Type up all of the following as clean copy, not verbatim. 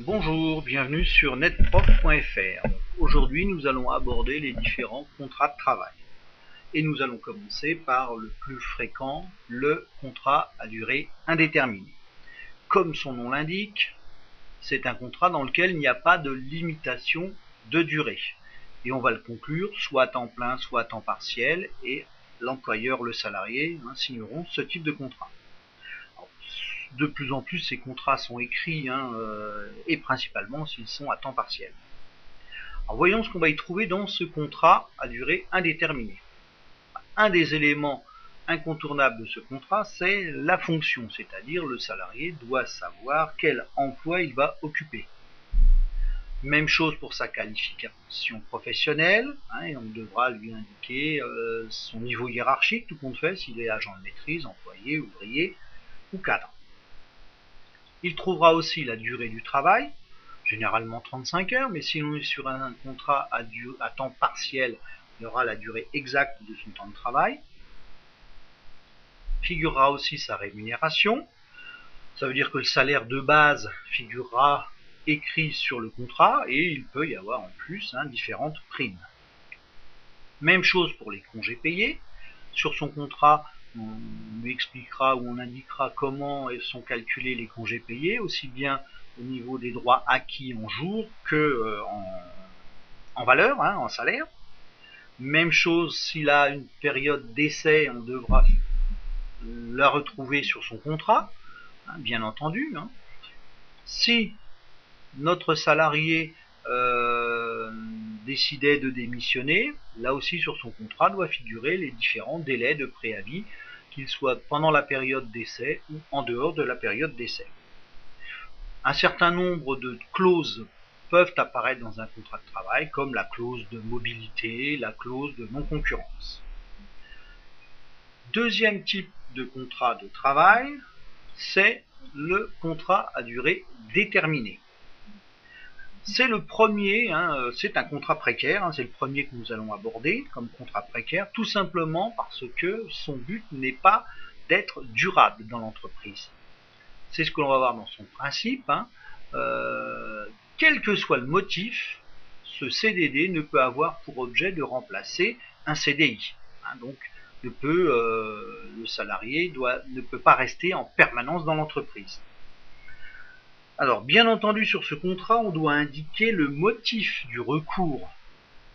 Bonjour, bienvenue sur netprof.fr. Aujourd'hui, nous allons aborder les différents contrats de travail. Et nous allons commencer par le plus fréquent, le contrat à durée indéterminée. Comme son nom l'indique, c'est un contrat dans lequel il n'y a pas de limitation de durée. Et on va le conclure soit à temps plein, soit à temps partiel, et l'employeur, le salarié, signeront ce type de contrat. De plus en plus, ces contrats sont écrits, et principalement s'ils sont à temps partiel. Alors, voyons ce qu'on va y trouver dans ce contrat à durée indéterminée. Un des éléments incontournables de ce contrat, c'est la fonction, c'est-à-dire le salarié doit savoir quel emploi il va occuper. Même chose pour sa qualification professionnelle, et on devra lui indiquer son niveau hiérarchique, tout compte fait, s'il est agent de maîtrise, employé, ouvrier ou cadre. Il trouvera aussi la durée du travail, généralement 35 heures, mais si l'on est sur un contrat à temps partiel, il y aura la durée exacte de son temps de travail. Figurera aussi sa rémunération, ça veut dire que le salaire de base figurera écrit sur le contrat et il peut y avoir en plus différentes primes. Même chose pour les congés payés. Sur son contrat, on lui expliquera ou on indiquera comment sont calculés les congés payés, aussi bien au niveau des droits acquis en jours que en valeur, en salaire. Même chose, s'il a une période d'essai, on devra la retrouver sur son contrat, bien entendu. Si notre salarié décidait de démissionner, là aussi sur son contrat doit figurer les différents délais de préavis, qu'ils soient pendant la période d'essai ou en dehors de la période d'essai. Un certain nombre de clauses peuvent apparaître dans un contrat de travail, comme la clause de mobilité, la clause de non-concurrence. Deuxième type de contrat de travail, c'est le contrat à durée déterminée. C'est le premier, c'est un contrat précaire, c'est le premier que nous allons aborder comme contrat précaire, tout simplement parce que son but n'est pas d'être durable dans l'entreprise. C'est ce que l'on va voir dans son principe. Quel que soit le motif, ce CDD ne peut avoir pour objet de remplacer un CDI. Donc, le salarié ne peut pas rester en permanence dans l'entreprise. Alors, bien entendu, sur ce contrat, on doit indiquer le motif du recours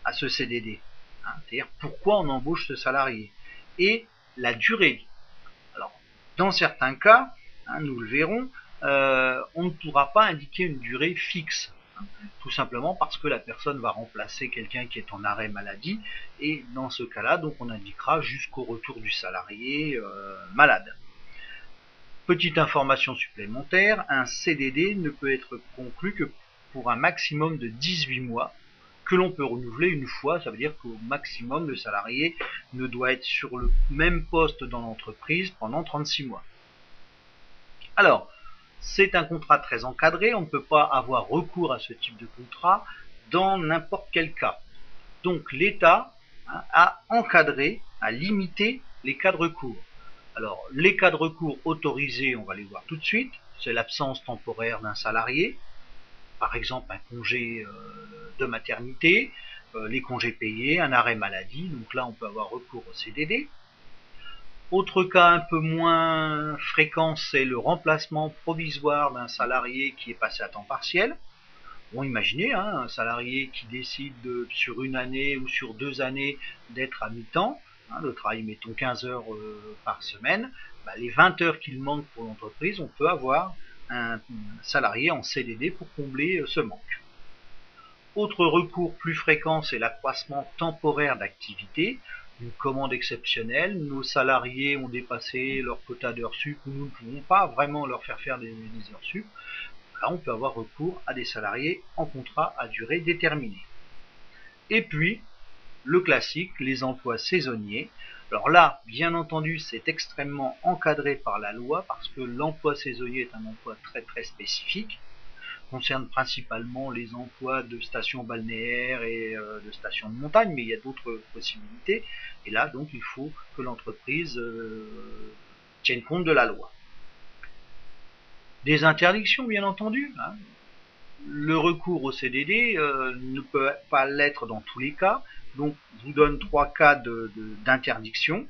à ce CDD, c'est-à-dire pourquoi on embauche ce salarié, et la durée. Alors, dans certains cas, nous le verrons, on ne pourra pas indiquer une durée fixe, tout simplement parce que la personne va remplacer quelqu'un qui est en arrêt maladie, et dans ce cas-là, donc on indiquera jusqu'au retour du salarié malade. Petite information supplémentaire, un CDD ne peut être conclu que pour un maximum de 18 mois, que l'on peut renouveler une fois. Ça veut dire qu'au maximum, le salarié ne doit être sur le même poste dans l'entreprise pendant 36 mois. Alors, c'est un contrat très encadré, on ne peut pas avoir recours à ce type de contrat dans n'importe quel cas. Donc l'État a encadré, a limité les cas de recours. Alors, les cas de recours autorisés, on va les voir tout de suite. C'est l'absence temporaire d'un salarié, par exemple un congé de maternité, les congés payés, un arrêt maladie. Donc là, on peut avoir recours au CDD. Autre cas un peu moins fréquent, c'est le remplacement provisoire d'un salarié qui est passé à temps partiel. Bon, imaginez un salarié qui décide sur une année ou sur 2 années d'être à mi-temps, de travailler mettons 15 heures par semaine, les 20 heures qu'il manque pour l'entreprise, on peut avoir un salarié en CDD pour combler ce manque. Autre recours plus fréquent, c'est l'accroissement temporaire d'activité, une commande exceptionnelle, nos salariés ont dépassé leur quota d'heures sup, nous ne pouvons pas vraiment leur faire des heures sup. Là, on peut avoir recours à des salariés en contrat à durée déterminée. Et puis, le classique, les emplois saisonniers. Alors là, bien entendu, c'est extrêmement encadré par la loi parce que l'emploi saisonnier est un emploi très très spécifique. Concerne principalement les emplois de stations balnéaires et de stations de montagne, mais il y a d'autres possibilités. Et là, donc, il faut que l'entreprise tienne compte de la loi. Des interdictions, bien entendu. le recours au CDD ne peut pas l'être dans tous les cas. Donc, je vous donne 3 cas d'interdiction.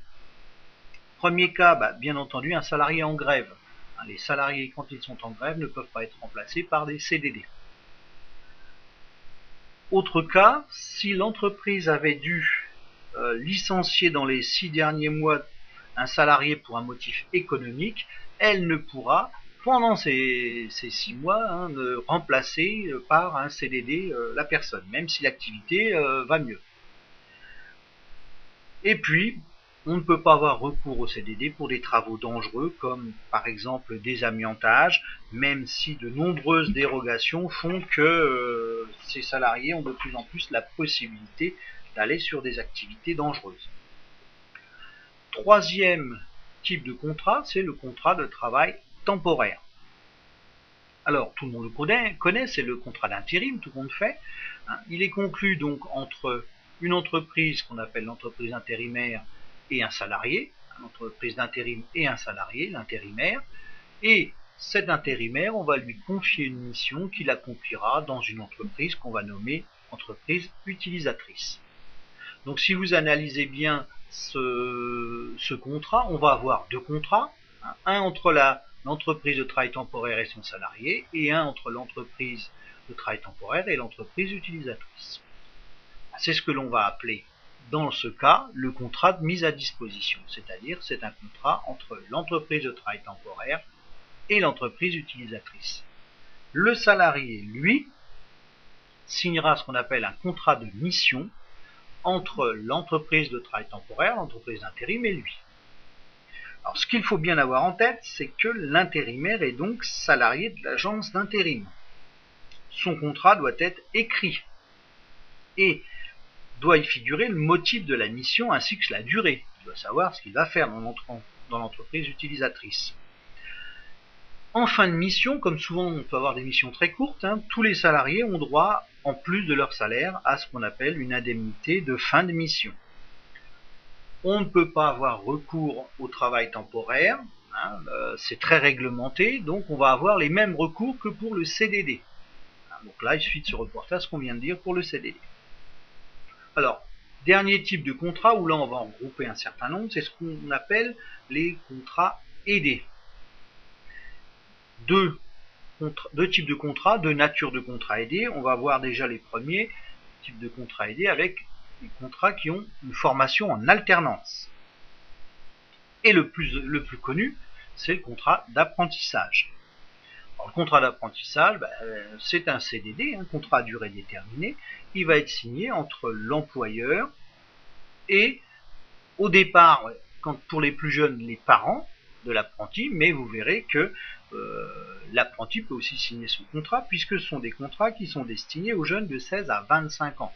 Premier cas, bien entendu, un salarié en grève. Les salariés, quand ils sont en grève, ne peuvent pas être remplacés par des CDD. Autre cas, si l'entreprise avait dû licencier dans les 6 derniers mois un salarié pour un motif économique, elle ne pourra, pendant ces 6 mois, remplacer par un CDD la personne, même si l'activité va mieux. Et puis, on ne peut pas avoir recours au CDD pour des travaux dangereux, comme par exemple des amiantages, même si de nombreuses dérogations font que ces salariés ont de plus en plus la possibilité d'aller sur des activités dangereuses. Troisième type de contrat, c'est le contrat de travail temporaire. Alors, tout le monde le connaît, c'est le contrat d'intérim, tout le monde fait. Il est conclu donc entre une entreprise qu'on appelle l'entreprise intérimaire et un salarié, l'entreprise d'intérim et un salarié, l'intérimaire, et cet intérimaire, on va lui confier une mission qu'il accomplira dans une entreprise qu'on va nommer entreprise utilisatrice. Donc si vous analysez bien ce contrat, on va avoir 2 contrats, un entre l'entreprise de travail temporaire et son salarié, et un entre l'entreprise de travail temporaire et l'entreprise utilisatrice. C'est ce que l'on va appeler, dans ce cas, le contrat de mise à disposition, c'est-à-dire c'est un contrat entre l'entreprise de travail temporaire et l'entreprise utilisatrice. Le salarié, lui, signera ce qu'on appelle un contrat de mission entre l'entreprise de travail temporaire, l'entreprise d'intérim et lui. Alors ce qu'il faut bien avoir en tête, c'est que l'intérimaire est donc salarié de l'agence d'intérim. Son contrat doit être écrit et doit y figurer le motif de la mission ainsi que la durée. Il doit savoir ce qu'il va faire dans l'entreprise utilisatrice. En fin de mission, comme souvent on peut avoir des missions très courtes, tous les salariés ont droit, en plus de leur salaire, à ce qu'on appelle une indemnité de fin de mission. On ne peut pas avoir recours au travail temporaire, c'est très réglementé, donc on va avoir les mêmes recours que pour le CDD. Donc là, il suffit de se reporter à ce qu'on vient de dire pour le CDD. Alors, dernier type de contrat, où là on va en regrouper un certain nombre, c'est ce qu'on appelle les contrats aidés. Deux types de contrats, deux natures de contrats aidés. On va voir déjà les premiers types de contrats aidés avec les contrats qui ont une formation en alternance. Et le plus connu, c'est le contrat d'apprentissage. Alors, le contrat d'apprentissage, c'est un CDD, un contrat à durée déterminée. Il va être signé entre l'employeur et, au départ, pour les plus jeunes, les parents de l'apprenti, mais vous verrez que l'apprenti peut aussi signer son contrat, puisque ce sont des contrats qui sont destinés aux jeunes de 16 à 25 ans.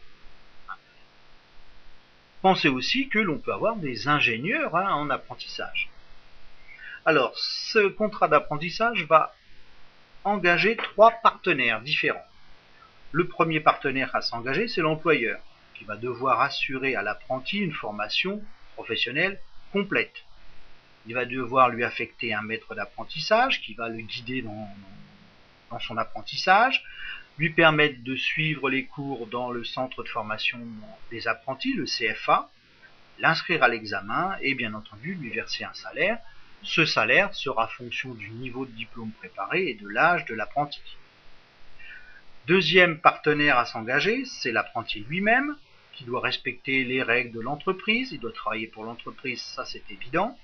Pensez aussi que l'on peut avoir des ingénieurs en apprentissage. Alors, ce contrat d'apprentissage va engager 3 partenaires différents. Le premier partenaire à s'engager, c'est l'employeur, qui va devoir assurer à l'apprenti une formation professionnelle complète. Il va devoir lui affecter un maître d'apprentissage qui va le guider dans son apprentissage, lui permettre de suivre les cours dans le centre de formation des apprentis, le CFA, l'inscrire à l'examen et bien entendu lui verser un salaire. Ce salaire sera fonction du niveau de diplôme préparé et de l'âge de l'apprenti. Deuxième partenaire à s'engager, c'est l'apprenti lui-même, qui doit respecter les règles de l'entreprise, il doit travailler pour l'entreprise, ça c'est évident.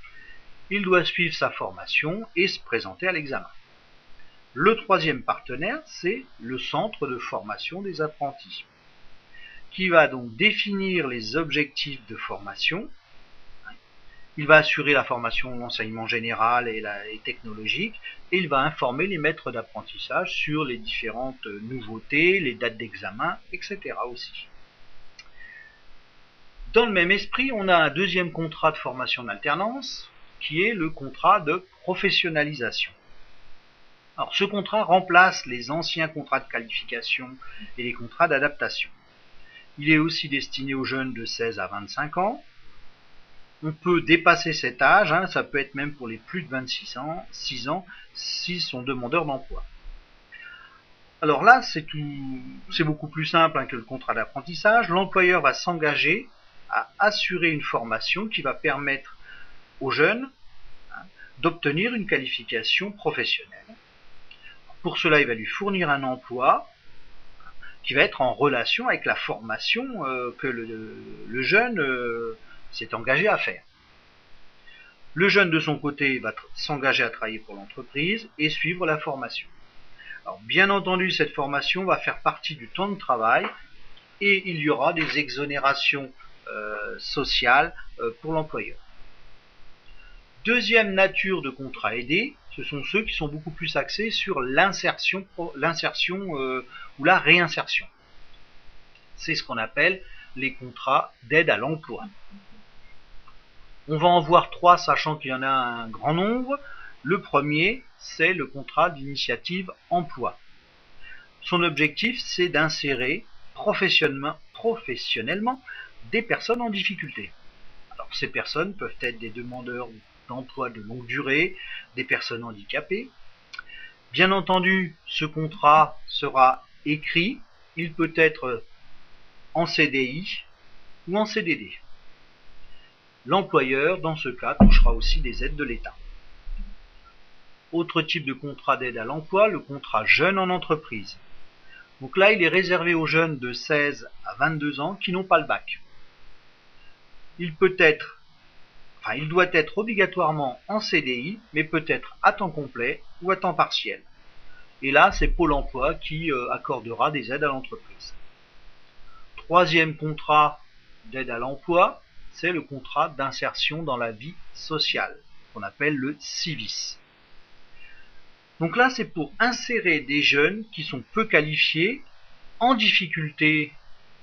Il doit suivre sa formation et se présenter à l'examen. Le troisième partenaire, c'est le centre de formation des apprentis, qui va donc définir les objectifs de formation. Il va assurer la formation, l'enseignement général et technologique, et il va informer les maîtres d'apprentissage sur les différentes nouveautés, les dates d'examen, etc. aussi. Dans le même esprit, on a un deuxième contrat de formation d'alternance, qui est le contrat de professionnalisation. Alors, ce contrat remplace les anciens contrats de qualification et les contrats d'adaptation. Il est aussi destiné aux jeunes de 16 à 25 ans. On peut dépasser cet âge, ça peut être même pour les plus de 26 ans, 6 ans, s'ils sont demandeurs d'emploi. Alors là, c'est beaucoup plus simple que le contrat d'apprentissage. L'employeur va s'engager à assurer une formation qui va permettre aux jeunes d'obtenir une qualification professionnelle. Pour cela, il va lui fournir un emploi qui va être en relation avec la formation que le jeune s'est engagé à faire. Le jeune, de son côté, va s'engager à travailler pour l'entreprise et suivre la formation. Alors, bien entendu, cette formation va faire partie du temps de travail et il y aura des exonérations sociales pour l'employeur. Deuxième nature de contrat aidé, ce sont ceux qui sont beaucoup plus axés sur l'insertion ou la réinsertion. C'est ce qu'on appelle les contrats d'aide à l'emploi. On va en voir trois, sachant qu'il y en a un grand nombre. Le premier, c'est le contrat d'initiative emploi. Son objectif, c'est d'insérer professionnellement des personnes en difficulté. Alors, ces personnes peuvent être des demandeurs d'emploi de longue durée, des personnes handicapées. Bien entendu, ce contrat sera écrit. Il peut être en CDI ou en CDD. L'employeur, dans ce cas, touchera aussi des aides de l'État. Autre type de contrat d'aide à l'emploi, le contrat jeune en entreprise. Donc là, il est réservé aux jeunes de 16 à 22 ans qui n'ont pas le bac. Il doit être obligatoirement en CDI, mais peut être à temps complet ou à temps partiel. Et là, c'est Pôle emploi qui accordera des aides à l'entreprise. Troisième contrat d'aide à l'emploi, c'est le contrat d'insertion dans la vie sociale, qu'on appelle le CIVIS. Donc là, c'est pour insérer des jeunes qui sont peu qualifiés, en difficulté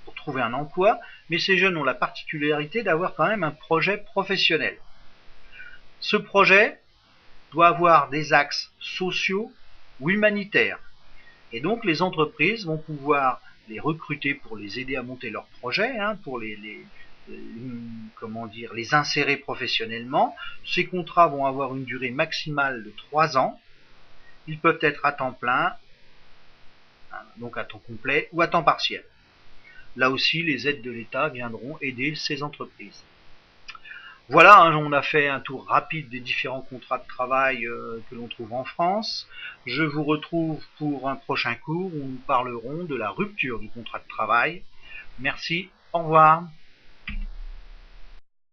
pour trouver un emploi, mais ces jeunes ont la particularité d'avoir quand même un projet professionnel. Ce projet doit avoir des axes sociaux ou humanitaires. Et donc les entreprises vont pouvoir les recruter pour les aider à monter leur projet, pour les insérer professionnellement. Ces contrats vont avoir une durée maximale de 3 ans. Ils peuvent être à temps plein, donc à temps complet, ou à temps partiel. Là aussi, les aides de l'État viendront aider ces entreprises. Voilà, on a fait un tour rapide des différents contrats de travail que l'on trouve en France. Je vous retrouve pour un prochain cours où nous parlerons de la rupture du contrat de travail. Merci, au revoir.